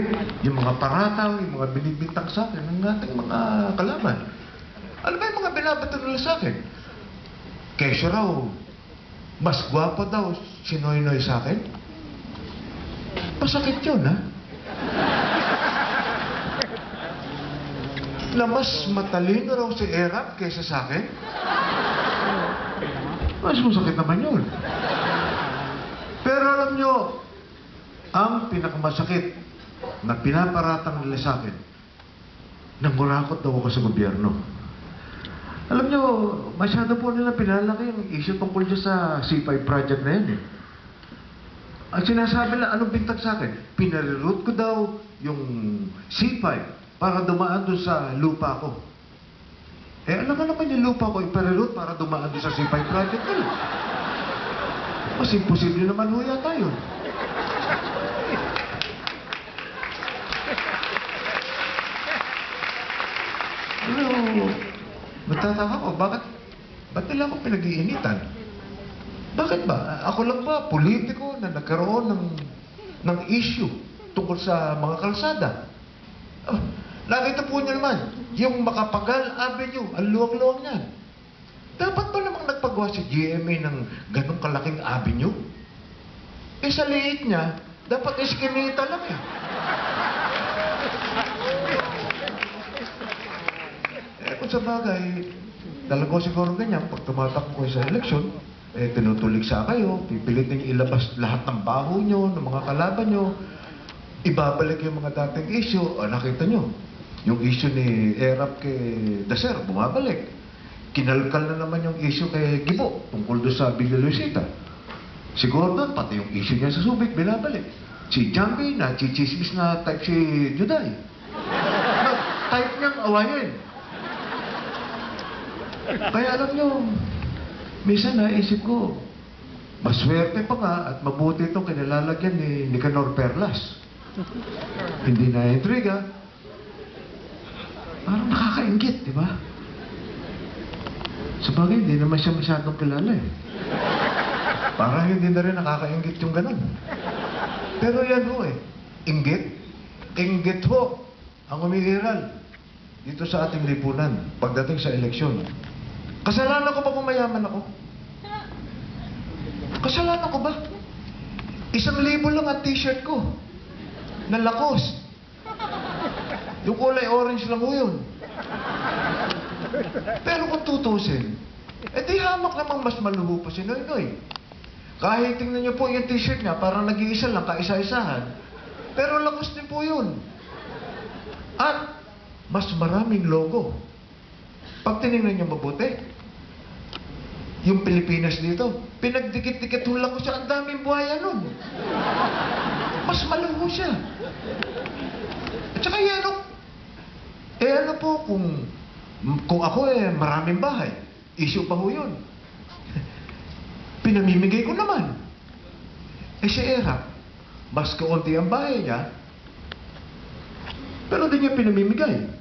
masakit yung mga paratang, yung mga binibintang sa akin ng ating mga kalaban. Ano ba yung mga binabato nila sa akin? Kesyo raw, mas gwapo daw si Noynoy sa akin. Masakit yun, ha? Na mas matalino raw si Erap kaysa sa akin? Mas masakit naman yun. Pero alam nyo, ang pinakamasakit na pinaparatang nila sa akin, nangurakot daw ako sa gobyerno. Alam nyo, masyado po nila pinalaki yung issue tungkol dyan sa C5 project na yun eh. Ang sinasabi lang, anong bintag sa akin? Pinareroute ko daw yung C5 para dumaan doon sa lupa ko. Eh, alam ka naman yung lupa ko, ipareroute para dumaan doon sa C5 project ko. Mas imposible naman ho yata yun. Pero, magtataka ko, ba't nila ako pinag-iinitan? Bakit ba? Ako lang ba, politiko na nagkaroon ng issue tungkol sa mga kalsada? Oh, nakita po niyo naman, yung Makapagal Avenue, ang luwang-luwang niyan. Dapat ba namang nagpagawa si GMA ng ganong kalaking avenue? Eh sa liit niya, dapat iskinita lang eh. Kung sa bagay, talaga siguro ganyan, pag tumatakbo kayo sa eleksyon, eh, tinutulig sa kayo, pipilitin niyo ilabas lahat ng baho nyo, ng mga kalaban nyo, ibabalik yung mga dating issue. O, nakita nyo, yung issue ni Erap kay Daser, bumabalik. Kinalkal na naman yung issue kay Gibo, tungkol doon sa Villa Luisita. Si Gordon, pati yung issue niya sa Subic, binabalik. Si Jambi, chichismis na type si Juday. No, type niyang awayin. Kaya alam nyo, minsan naisip ko, maswerte pa nga at mabuti itong kinilalagyan ni Nicanor Perlas. Hindi na intriga. Parang nakakaingit, di ba? Sabagay, hindi naman siya masyadong kilala eh. Parang hindi na rin nakakaingit yung ganun. Pero yan ho eh, inggit. Inggit ho ang umiiral dito sa ating lipunan pagdating sa eleksyon. Kasalanan ko ba kung mayaman ako? Kasalanan ko ba? 1,000 lang ang t-shirt ko. Na Lacoste. Yung kulay orange lang ho yun. Pero kung tutusin, eh di hamak namang mas maluho pa si Noynoy. Kahit tingnan niyo po yung t-shirt niya, parang nag-iisa lang, kaisa-isahan. Pero Lacoste din po yun. At mas maraming logo. Pag tinignan niyo mabuti, yung Pilipinas dito, pinagdikit-dikit lang ko siya, ang daming buhaya nun. Mas maluho siya. At saka yan, ano po, kung ako maraming bahay, issue pa ho yun. Pinamimigay ko naman. Eh si Erap, mas kaunti ang bahay niya, pero di niya pinamimigay.